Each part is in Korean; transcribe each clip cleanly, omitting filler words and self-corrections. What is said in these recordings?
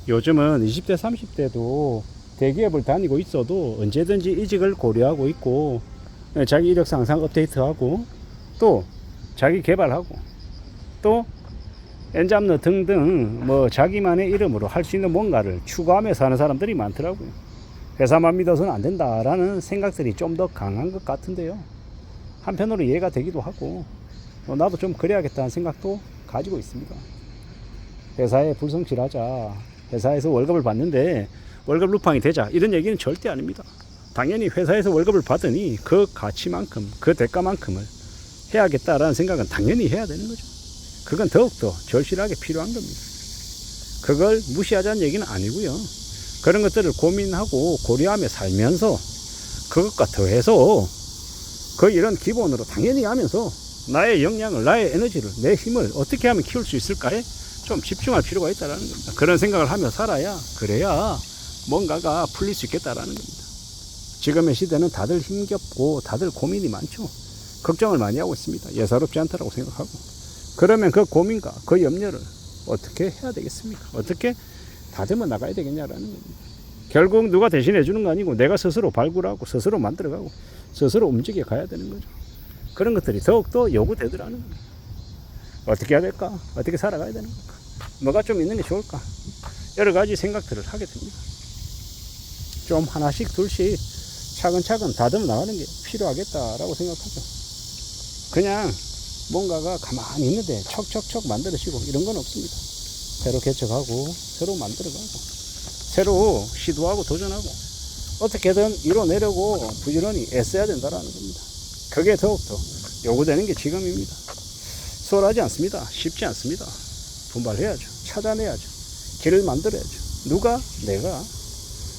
요즘은 20대, 30대도 대기업을 다니고 있어도 언제든지 이직을 고려하고 있고, 자기 이력서 항상 업데이트하고, 또 자기 개발하고, 또 엔잡너 등등 뭐 자기만의 이름으로 할 수 있는 뭔가를 추구하며 사는 사람들이 많더라고요. 회사만 믿어서는 안 된다라는 생각들이 좀 더 강한 것 같은데요. 한편으로 이해가 되기도 하고, 나도 좀 그래야겠다는 생각도 가지고 있습니다. 회사에 불성실하자, 회사에서 월급을 받는데 월급 루팡이 되자, 이런 얘기는 절대 아닙니다. 당연히 회사에서 월급을 받으니 그 가치만큼, 그 대가만큼을 해야겠다라는 생각은 당연히 해야 되는 거죠. 그건 더욱더 절실하게 필요한 겁니다. 그걸 무시하자는 얘기는 아니고요. 그런 것들을 고민하고 고려하며 살면서 그것과 더해서 그 이런 기본으로 당연히 하면서 나의 역량을, 나의 에너지를, 내 힘을 어떻게 하면 키울 수 있을까에 좀 집중할 필요가 있다는 겁니다. 그런 생각을 하며 살아야, 그래야 뭔가가 풀릴 수 있겠다라는 겁니다. 지금의 시대는 다들 힘겹고 다들 고민이 많죠. 걱정을 많이 하고 있습니다. 예사롭지 않다라고 생각하고. 그러면 그 고민과 그 염려를 어떻게 해야 되겠습니까? 어떻게 다듬어 나가야 되겠냐라는 겁니다. 결국 누가 대신해 주는 거 아니고 내가 스스로 발굴하고 스스로 만들어가고 스스로 움직여 가야 되는 거죠. 그런 것들이 더욱더 요구되더라는 겁니다. 어떻게 해야 될까? 어떻게 살아가야 되는 걸까? 뭐가 좀 있는 게 좋을까? 여러 가지 생각들을 하게 됩니다. 좀 하나씩 둘씩 차근차근 다듬어 나가는 게 필요하겠다라고 생각하죠. 그냥 뭔가가 가만히 있는데 척척척 만들어지고 이런 건 없습니다. 새로 개척하고 새로 만들어가고 새로 시도하고 도전하고 어떻게든 이뤄내려고 부지런히 애써야 된다는 겁니다. 그게 더욱더 요구되는 게 지금입니다. 수월하지 않습니다. 쉽지 않습니다. 분발해야죠. 찾아내야죠. 길을 만들어야죠. 누가? 내가.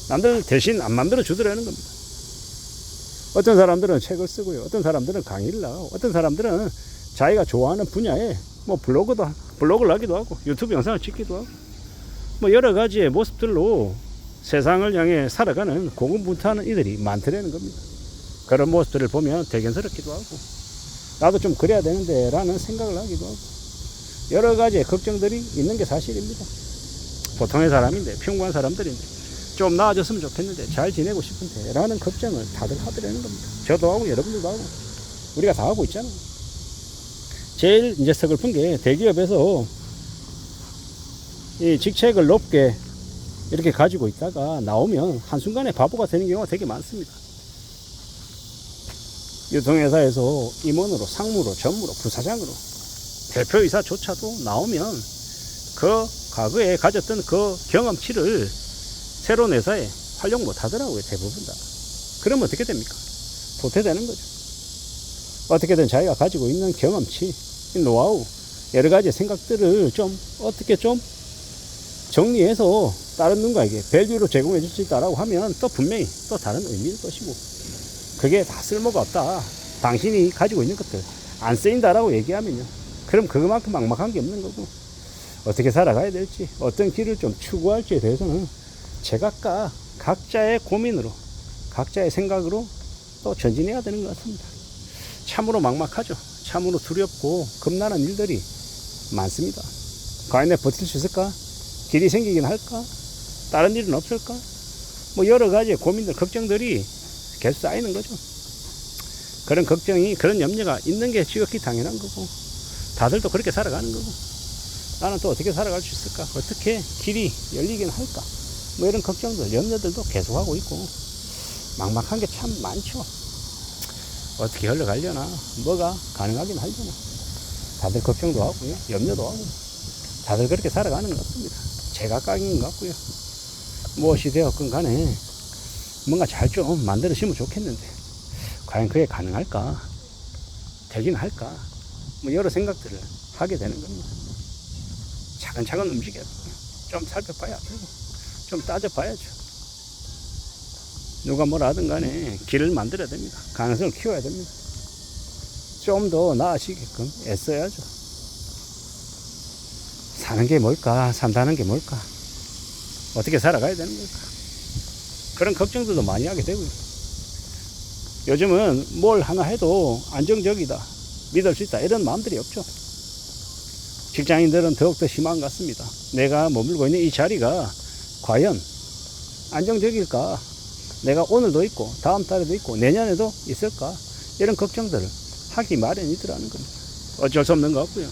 남들 대신 안 만들어 주더라는 겁니다. 어떤 사람들은 책을 쓰고요. 어떤 사람들은 강의를 나가고 어떤 사람들은 자기가 좋아하는 분야에 뭐 블로그를 하기도 하고 유튜브 영상을 찍기도 하고 뭐 여러 가지의 모습들로 세상을 향해 살아가는 고군분투하는 이들이 많더라는 겁니다. 그런 모습들을 보면 대견스럽기도 하고 나도 좀 그래야 되는데 라는 생각을 하기도 하고 여러 가지의 걱정들이 있는 게 사실입니다. 보통의 사람인데 평범한 사람들인데 좀 나아졌으면 좋겠는데 잘 지내고 싶은데 라는 걱정을 다들 하더라는 겁니다. 저도 하고 여러분들도 하고 우리가 다 하고 있잖아요. 제일 이제 서글픈 게 대기업에서 이 직책을 높게 이렇게 가지고 있다가 나오면 한순간에 바보가 되는 경우가 되게 많습니다. 유통회사에서 임원으로, 상무로, 전무로, 부사장으로, 대표이사조차도 나오면 그 과거에 가졌던 그 경험치를 새로운 회사에 활용 못 하더라고요, 대부분 다. 그러면 어떻게 됩니까? 도태되는 거죠. 어떻게든 자기가 가지고 있는 경험치, 노하우, 여러 가지 생각들을 좀 어떻게 좀 정리해서 다른 누군가에게 밸류로 제공해 줄 수 있다라고 하면 또 분명히 또 다른 의미일 것이고 그게 다 쓸모가 없다. 당신이 가지고 있는 것들 안 쓰인다라고 얘기하면요. 그럼 그만큼 막막한 게 없는 거고 어떻게 살아가야 될지 어떤 길을 좀 추구할지에 대해서는 제각각 각자의 고민으로 각자의 생각으로 또 전진해야 되는 것 같습니다. 참으로 막막하죠. 참으로 두렵고 겁나는 일들이 많습니다. 과연 내가 버틸 수 있을까? 길이 생기긴 할까? 다른 일은 없을까? 뭐 여러 가지의 고민들, 걱정들이 계속 쌓이는 거죠. 그런 걱정이, 그런 염려가 있는 게 지극히 당연한 거고 다들 또 그렇게 살아가는 거고 나는 또 어떻게 살아갈 수 있을까? 어떻게 길이 열리긴 할까? 뭐 이런 걱정들, 염려들도 계속하고 있고 막막한 게 참 많죠. 어떻게 흘러가려나? 뭐가 가능하긴 하려나? 다들 걱정도 하고요. 염려도 하고 다들 그렇게 살아가는 것 같습니다. 제각각인 것 같고요. 무엇이 되었건 간에 뭔가 잘 좀 만들어지면 좋겠는데 과연 그게 가능할까? 되긴 할까? 뭐 여러 생각들을 하게 되는 겁니다. 차근차근 움직여야 되고 좀 살펴봐야 되고 좀 따져봐야죠. 누가 뭐라 하든 간에 길을 만들어야 됩니다. 가능성을 키워야 됩니다. 좀 더 나아지게끔 애써야죠. 사는 게 뭘까? 산다는 게 뭘까? 어떻게 살아가야 되는 걸까? 그런 걱정들도 많이 하게 되고요. 요즘은 뭘 하나 해도 안정적이다, 믿을 수 있다 이런 마음들이 없죠. 직장인들은 더욱더 심한 것 같습니다. 내가 머물고 있는 이 자리가 과연 안정적일까? 내가 오늘도 있고 다음 달에도 있고 내년에도 있을까? 이런 걱정들을 하기 마련이더라는 겁니다. 어쩔 수 없는 것 같고요.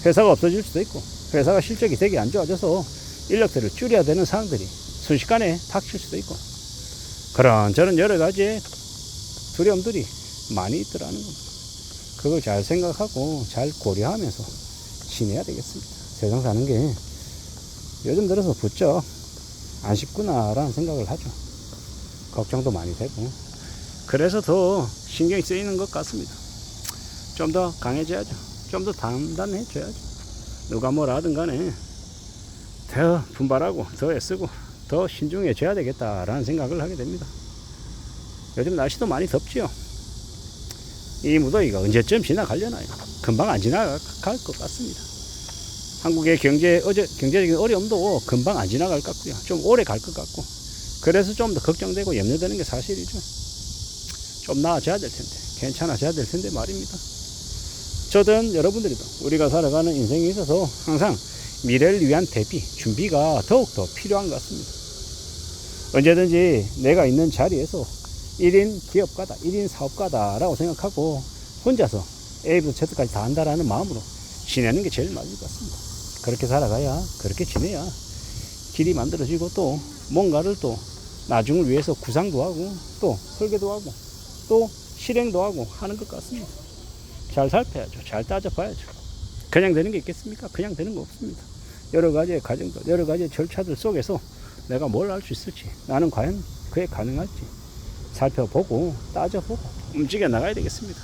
회사가 없어질 수도 있고 회사가 실적이 되게 안 좋아져서 인력들을 줄여야 되는 상황들이 순식간에 닥칠 수도 있고 그런저런 여러 가지의 두려움들이 많이 있더라는 겁니다. 그걸 잘 생각하고 잘 고려하면서 지내야 되겠습니다. 세상 사는 게 요즘 들어서 부쩍 안 쉽구나 라는 생각을 하죠. 걱정도 많이 되고 그래서 더 신경이 쓰이는 것 같습니다. 좀 더 강해져야죠. 좀 더 단단해져야죠. 누가 뭐라 하든 간에 더 분발하고 더 애쓰고 더 신중해져야 되겠다라는 생각을 하게 됩니다. 요즘 날씨도 많이 덥지요. 이 무더위가 언제쯤 지나가려나요? 금방 안 지나갈 것 같습니다. 한국의 경제적인 어려움도 금방 안 지나갈 것 같고요. 좀 오래 갈 것 같고 그래서 좀 더 걱정되고 염려되는 게 사실이죠. 좀 나아져야 될 텐데 괜찮아져야 될 텐데 말입니다. 저든 여러분들이도 우리가 살아가는 인생에 있어서 항상 미래를 위한 대비, 준비가 더욱더 필요한 것 같습니다. 언제든지 내가 있는 자리에서 1인 기업가다, 1인 사업가다 라고 생각하고 혼자서 A부터 Z까지 다 한다라는 마음으로 지내는 게 제일 맞을 것 같습니다. 그렇게 살아가야, 그렇게 지내야 길이 만들어지고 또 뭔가를 또 나중을 위해서 구상도 하고 또 설계도 하고 또 실행도 하고 하는 것 같습니다. 잘 살펴야죠. 잘 따져봐야죠. 그냥 되는 게 있겠습니까? 그냥 되는 거 없습니다. 여러 가지의 과정들, 여러 가지의 절차들 속에서 내가 뭘 할 수 있을지, 나는 과연 그에 가능할지 살펴보고 따져보고 움직여 나가야 되겠습니다.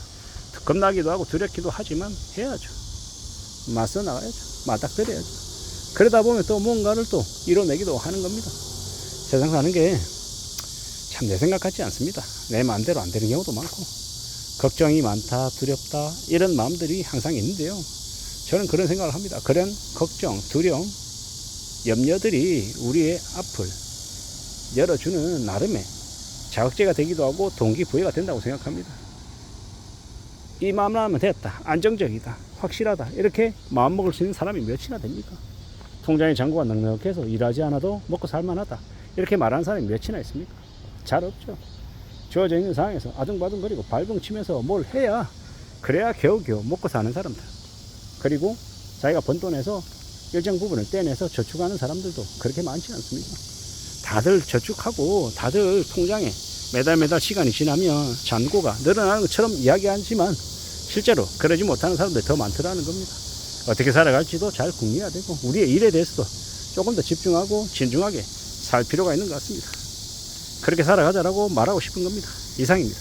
겁나기도 하고 두렵기도 하지만 해야죠. 맞서 나가야죠. 맞닥뜨려야죠. 그러다 보면 또 뭔가를 또 이뤄내기도 하는 겁니다. 세상 사는 게 참 내 생각 같지 않습니다. 내 마음대로 안 되는 경우도 많고 걱정이 많다, 두렵다 이런 마음들이 항상 있는데요. 저는 그런 생각을 합니다. 그런 걱정, 두려움, 염려들이 우리의 앞을 열어주는 나름의 자극제가 되기도 하고 동기부여가 된다고 생각합니다. 이 마음을 하면 됐다, 안정적이다, 확실하다 이렇게 마음먹을 수 있는 사람이 몇이나 됩니까? 통장의 잔고가 넉넉해서 일하지 않아도 먹고 살만하다 이렇게 말하는 사람이 몇이나 있습니까? 잘 없죠. 주어져 있는 상황에서 아둥바둥거리고 발벙치면서 뭘 해야 그래야 겨우겨우 먹고 사는 사람들, 그리고 자기가 번 돈에서 일정 부분을 떼내서 저축하는 사람들도 그렇게 많지 않습니다. 다들 저축하고 다들 통장에 매달 시간이 지나면 잔고가 늘어나는 것처럼 이야기하지만 실제로 그러지 못하는 사람들이 더 많더라는 겁니다. 어떻게 살아갈지도 잘 궁리해야 되고 우리의 일에 대해서도 조금 더 집중하고 진중하게 살 필요가 있는 것 같습니다. 그렇게 살아가자라고 말하고 싶은 겁니다. 이상입니다.